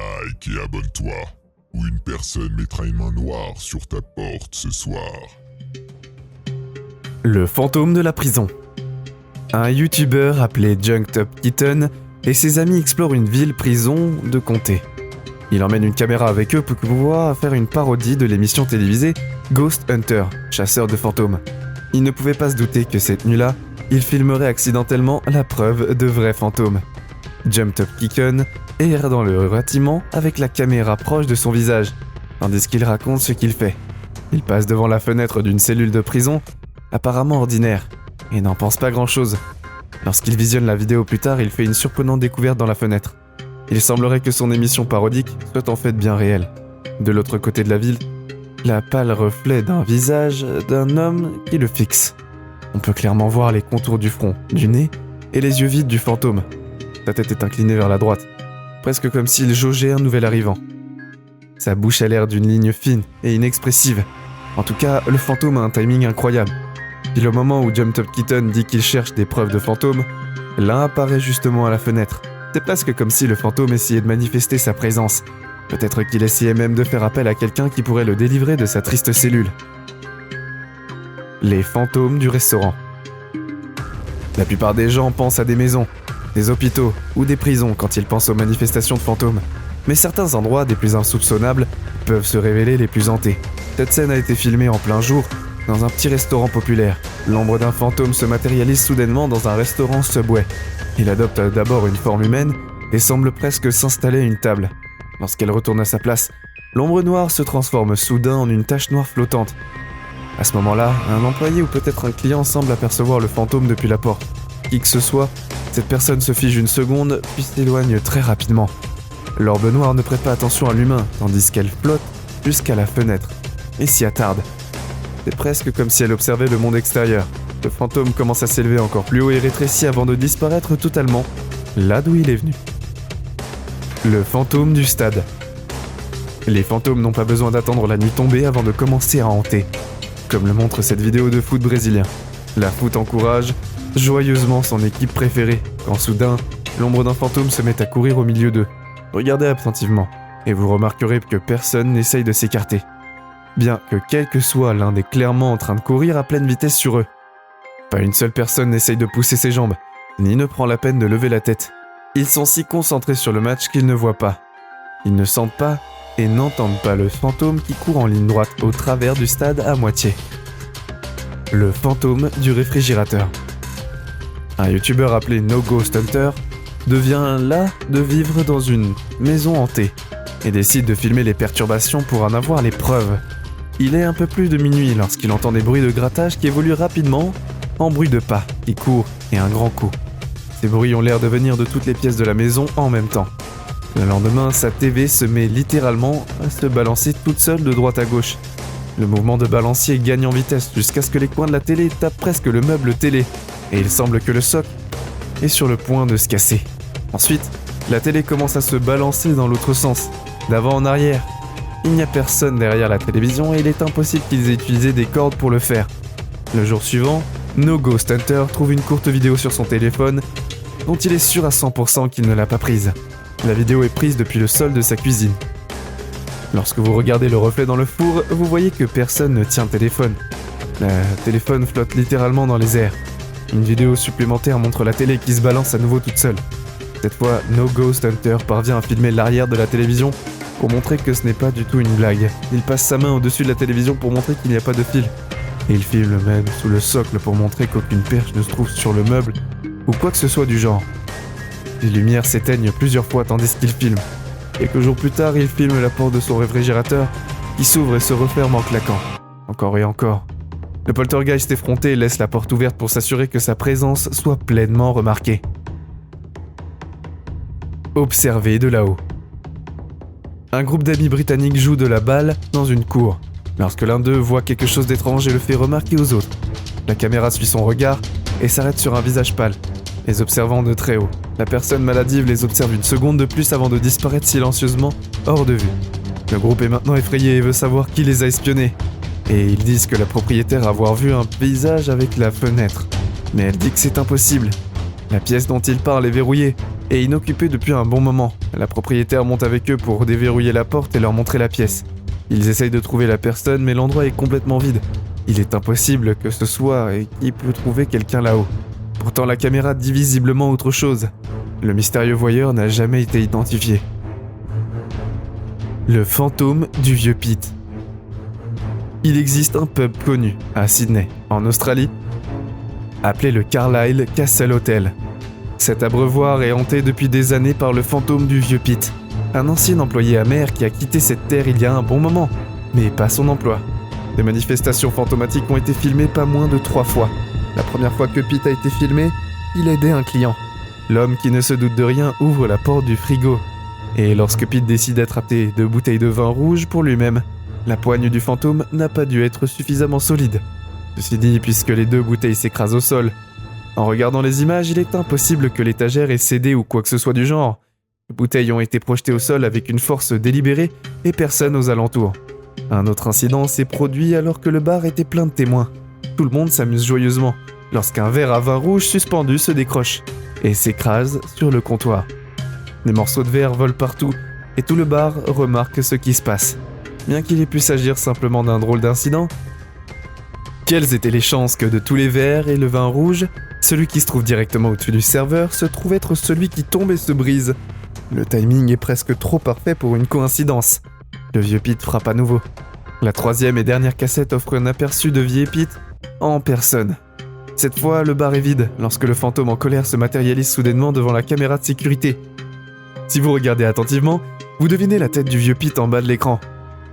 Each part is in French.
like et abonne-toi, ou une personne mettra une main noire sur ta porte ce soir. Le fantôme de la prison. Un youtubeur appelé Junktop Kitten et ses amis explorent une ville-prison de comté. Il emmène une caméra avec eux pour pouvoir faire une parodie de l'émission télévisée Ghost Hunter, chasseur de fantômes. Il ne pouvait pas se douter que cette nuit-là, il filmerait accidentellement la preuve de vrais fantômes. Junktop Kitten erre dans le bâtiment avec la caméra proche de son visage, tandis qu'il raconte ce qu'il fait. Il passe devant la fenêtre d'une cellule de prison, apparemment ordinaire, et n'en pense pas grand-chose. Lorsqu'il visionne la vidéo plus tard, il fait une surprenante découverte dans la fenêtre. Il semblerait que son émission parodique soit en fait bien réelle. De l'autre côté de la ville, la pâle reflet d'un visage d'un homme qui le fixe. On peut clairement voir les contours du front, du nez et les yeux vides du fantôme. Sa tête est inclinée vers la droite, presque comme s'il jaugeait un nouvel arrivant. Sa bouche a l'air d'une ligne fine et inexpressive. En tout cas, le fantôme a un timing incroyable. Pile au moment où Junktop Kitten dit qu'il cherche des preuves de fantômes, l'un apparaît justement à la fenêtre. C'est presque comme si le fantôme essayait de manifester sa présence. Peut-être qu'il essayait même de faire appel à quelqu'un qui pourrait le délivrer de sa triste cellule. Les fantômes du restaurant. La plupart des gens pensent à des maisons, des hôpitaux ou des prisons quand ils pensent aux manifestations de fantômes. Mais certains endroits des plus insoupçonnables peuvent se révéler les plus hantés. Cette scène a été filmée en plein jour dans un petit restaurant populaire. L'ombre d'un fantôme se matérialise soudainement dans un restaurant Subway. Il adopte d'abord une forme humaine et semble presque s'installer à une table. Lorsqu'elle retourne à sa place, l'ombre noire se transforme soudain en une tache noire flottante. À ce moment-là, un employé ou peut-être un client semble apercevoir le fantôme depuis la porte. Qui que ce soit, cette personne se fige une seconde puis s'éloigne très rapidement. L'orbe noire ne prête pas attention à l'humain, tandis qu'elle flotte jusqu'à la fenêtre et s'y attarde. C'est presque comme si elle observait le monde extérieur. Le fantôme commence à s'élever encore plus haut et rétrécit avant de disparaître totalement, là d'où il est venu. Le fantôme du stade. Les fantômes n'ont pas besoin d'attendre la nuit tombée avant de commencer à hanter. Comme le montre cette vidéo de foot brésilien. La foot encourage joyeusement son équipe préférée, quand soudain, l'ombre d'un fantôme se met à courir au milieu d'eux. Regardez attentivement, et vous remarquerez que personne n'essaye de s'écarter. Bien que quel que soit l'un des clairement en train de courir à pleine vitesse sur eux. Pas une seule personne n'essaye de pousser ses jambes, ni ne prend la peine de lever la tête. Ils sont si concentrés sur le match qu'ils ne voient pas. Ils ne sentent pas et n'entendent pas le fantôme qui court en ligne droite au travers du stade à moitié. Le fantôme du réfrigérateur. Un youtubeur appelé No Ghost Hunter devient las de vivre dans une maison hantée et décide de filmer les perturbations pour en avoir les preuves. Il est un peu plus de minuit lorsqu'il entend des bruits de grattage qui évoluent rapidement en bruit de pas, qui courent et un grand coup. Ces bruits ont l'air de venir de toutes les pièces de la maison en même temps. Le lendemain, sa TV se met littéralement à se balancer toute seule de droite à gauche. Le mouvement de balancier gagne en vitesse jusqu'à ce que les coins de la télé tapent presque le meuble télé, et il semble que le socle est sur le point de se casser. Ensuite, la télé commence à se balancer dans l'autre sens, d'avant en arrière. Il n'y a personne derrière la télévision et il est impossible qu'ils aient utilisé des cordes pour le faire. Le jour suivant, No Ghost Hunter trouve une courte vidéo sur son téléphone dont il est sûr à 100% qu'il ne l'a pas prise. La vidéo est prise depuis le sol de sa cuisine. Lorsque vous regardez le reflet dans le four, vous voyez que personne ne tient le téléphone. Le téléphone flotte littéralement dans les airs. Une vidéo supplémentaire montre la télé qui se balance à nouveau toute seule. Cette fois, No Ghost Hunter parvient à filmer l'arrière de la télévision pour montrer que ce n'est pas du tout une blague. Il passe sa main au-dessus de la télévision pour montrer qu'il n'y a pas de fil. Et il filme même sous le socle pour montrer qu'aucune perche ne se trouve sur le meuble ou quoi que ce soit du genre. Les lumières s'éteignent plusieurs fois tandis qu'il filme. Quelques jours plus tard, il filme la porte de son réfrigérateur qui s'ouvre et se referme en claquant. Encore et encore. Le poltergeist effronté laisse la porte ouverte pour s'assurer que sa présence soit pleinement remarquée. Observer de là-haut. Un groupe d'amis britanniques joue de la balle dans une cour. Lorsque l'un d'eux voit quelque chose d'étrange et le fait remarquer aux autres. La caméra suit son regard et s'arrête sur un visage pâle, les observant de très haut. La personne maladive les observe une seconde de plus avant de disparaître silencieusement hors de vue. Le groupe est maintenant effrayé et veut savoir qui les a espionnés. Et ils disent que la propriétaire a avoir vu un paysage avec la fenêtre. Mais elle dit que c'est impossible. La pièce dont il parle est verrouillée et inoccupée depuis un bon moment. La propriétaire monte avec eux pour déverrouiller la porte et leur montrer la pièce. Ils essayent de trouver la personne, mais l'endroit est complètement vide. Il est impossible que ce soit et qui peut trouver quelqu'un là-haut. Pourtant, la caméra dit visiblement autre chose. Le mystérieux voyeur n'a jamais été identifié. Le fantôme du vieux Pete. Il existe un pub connu à Sydney, en Australie, appelé le Carlisle Castle Hotel. Cet abreuvoir est hanté depuis des années par le fantôme du vieux Pete, un ancien employé amer qui a quitté cette terre il y a un bon moment, mais pas son emploi. Des manifestations fantomatiques ont été filmées pas moins de 3 fois. La première fois que Pete a été filmé, il aidait un client. L'homme qui ne se doute de rien ouvre la porte du frigo. Et lorsque Pete décide d'attraper 2 bouteilles de vin rouge pour lui-même, la poigne du fantôme n'a pas dû être suffisamment solide. Ceci dit, puisque les 2 bouteilles s'écrasent au sol. En regardant les images, il est impossible que l'étagère ait cédé ou quoi que ce soit du genre. Les bouteilles ont été projetées au sol avec une force délibérée et personne aux alentours. Un autre incident s'est produit alors que le bar était plein de témoins. Tout le monde s'amuse joyeusement lorsqu'un verre à vin rouge suspendu se décroche et s'écrase sur le comptoir. Des morceaux de verre volent partout et tout le bar remarque ce qui se passe. Bien qu'il ait pu s'agir simplement d'un drôle d'incident, quelles étaient les chances que de tous les verres et le vin rouge, celui qui se trouve directement au-dessus du serveur se trouve être celui qui tombe et se brise? Le timing est presque trop parfait pour une coïncidence. Le vieux Pete frappe à nouveau. La 3e et dernière cassette offre un aperçu de vieux Pete en personne. Cette fois, le bar est vide lorsque le fantôme en colère se matérialise soudainement devant la caméra de sécurité. Si vous regardez attentivement, vous devinez la tête du vieux Pete en bas de l'écran.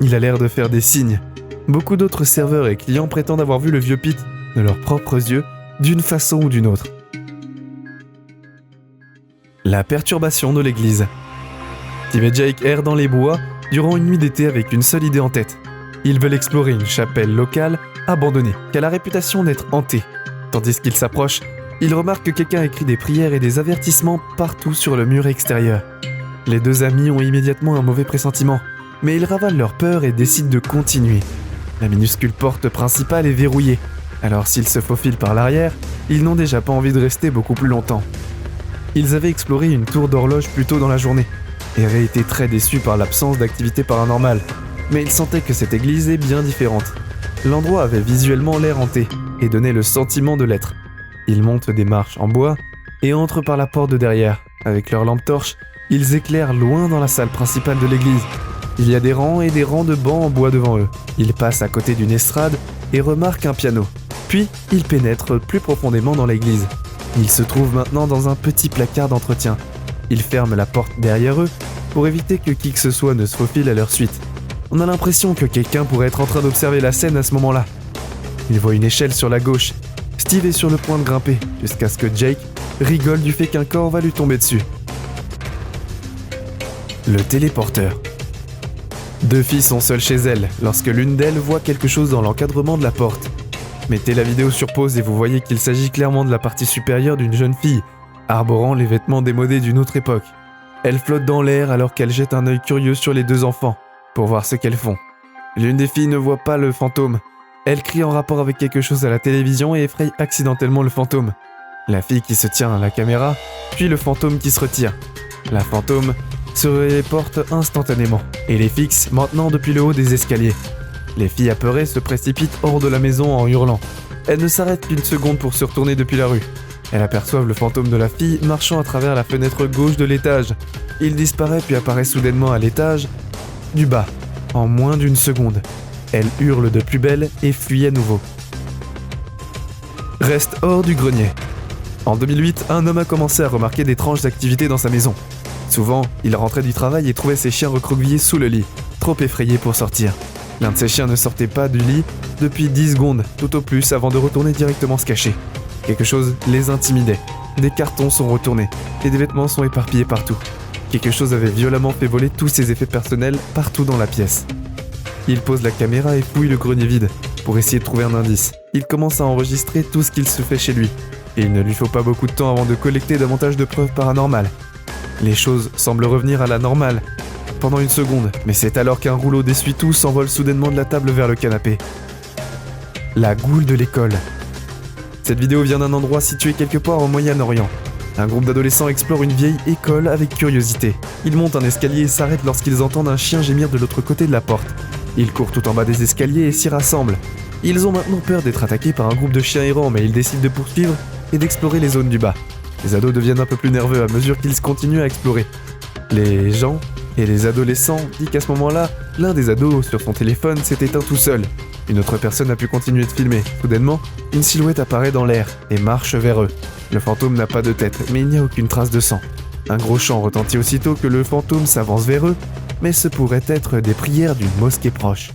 Il a l'air de faire des signes. Beaucoup d'autres serveurs et clients prétendent avoir vu le vieux Pete de leurs propres yeux, d'une façon ou d'une autre. La perturbation de l'église. Steve et Jake errent dans les bois durant une nuit d'été avec une seule idée en tête. Ils veulent explorer une chapelle locale abandonnée, qui a la réputation d'être hantée. Tandis qu'ils s'approchent, ils remarquent que quelqu'un écrit des prières et des avertissements partout sur le mur extérieur. Les 2 amis ont immédiatement un mauvais pressentiment, mais ils ravalent leur peur et décident de continuer. La minuscule porte principale est verrouillée, alors s'ils se faufilent par l'arrière, ils n'ont déjà pas envie de rester beaucoup plus longtemps. Ils avaient exploré une tour d'horloge plus tôt dans la journée, et avaient été très déçus par l'absence d'activité paranormale, mais ils sentaient que cette église est bien différente. L'endroit avait visuellement l'air hanté, et donnait le sentiment de l'être. Ils montent des marches en bois, et entrent par la porte de derrière. Avec leur lampe torche, ils éclairent loin dans la salle principale de l'église. Il y a des rangs et des rangs de bancs en bois devant eux. Ils passent à côté d'une estrade et remarquent un piano. Puis, ils pénètrent plus profondément dans l'église. Ils se trouvent maintenant dans un petit placard d'entretien. Ils ferment la porte derrière eux pour éviter que qui que ce soit ne se faufile à leur suite. On a l'impression que quelqu'un pourrait être en train d'observer la scène à ce moment-là. Ils voient une échelle sur la gauche. Steve est sur le point de grimper jusqu'à ce que Jake rigole du fait qu'un corps va lui tomber dessus. Le téléporteur. 2 filles sont seules chez elles lorsque l'une d'elles voit quelque chose dans l'encadrement de la porte. Mettez la vidéo sur pause et vous voyez qu'il s'agit clairement de la partie supérieure d'une jeune fille, arborant les vêtements démodés d'une autre époque. Elle flotte dans l'air alors qu'elle jette un œil curieux sur les 2 enfants, pour voir ce qu'elles font. L'une des filles ne voit pas le fantôme. Elle crie en rapport avec quelque chose à la télévision et effraie accidentellement le fantôme. La fille qui se tient à la caméra, puis le fantôme qui se retire. La fantôme se téléporte instantanément et les fixe maintenant depuis le haut des escaliers. Les filles apeurées se précipitent hors de la maison en hurlant. Elles ne s'arrêtent qu'une seconde pour se retourner depuis la rue. Elles aperçoivent le fantôme de la fille marchant à travers la fenêtre gauche de l'étage. Il disparaît puis apparaît soudainement à l'étage du bas, en moins d'1 seconde. Elle hurle de plus belle et fuit à nouveau. Reste hors du grenier. En 2008, un homme a commencé à remarquer d'étranges activités dans sa maison. Souvent, il rentrait du travail et trouvait ses chiens recroquevillés sous le lit, trop effrayés pour sortir. L'un de ses chiens ne sortait pas du lit depuis 10 secondes, tout au plus, avant de retourner directement se cacher. Quelque chose les intimidait. Des cartons sont retournés et des vêtements sont éparpillés partout. Quelque chose avait violemment fait voler tous ses effets personnels partout dans la pièce. Il pose la caméra et fouille le grenier vide pour essayer de trouver un indice. Il commence à enregistrer tout ce qu'il se fait chez lui. Et il ne lui faut pas beaucoup de temps avant de collecter davantage de preuves paranormales. Les choses semblent revenir à la normale pendant 1 seconde, mais c'est alors qu'un rouleau d'essuie-tout s'envole soudainement de la table vers le canapé. La goule de l'école. Cette vidéo vient d'un endroit situé quelque part au Moyen-Orient. Un groupe d'adolescents explore une vieille école avec curiosité. Ils montent un escalier et s'arrêtent lorsqu'ils entendent un chien gémir de l'autre côté de la porte. Ils courent tout en bas des escaliers et s'y rassemblent. Ils ont maintenant peur d'être attaqués par un groupe de chiens errants, mais ils décident de poursuivre et d'explorer les zones du bas. Les ados deviennent un peu plus nerveux à mesure qu'ils continuent à explorer. Les gens et les adolescents disent qu'à ce moment-là, l'un des ados sur son téléphone s'est éteint tout seul. Une autre personne a pu continuer de filmer. Soudainement, une silhouette apparaît dans l'air et marche vers eux. Le fantôme n'a pas de tête, mais il n'y a aucune trace de sang. Un gros chant retentit aussitôt que le fantôme s'avance vers eux, mais ce pourrait être des prières d'une mosquée proche.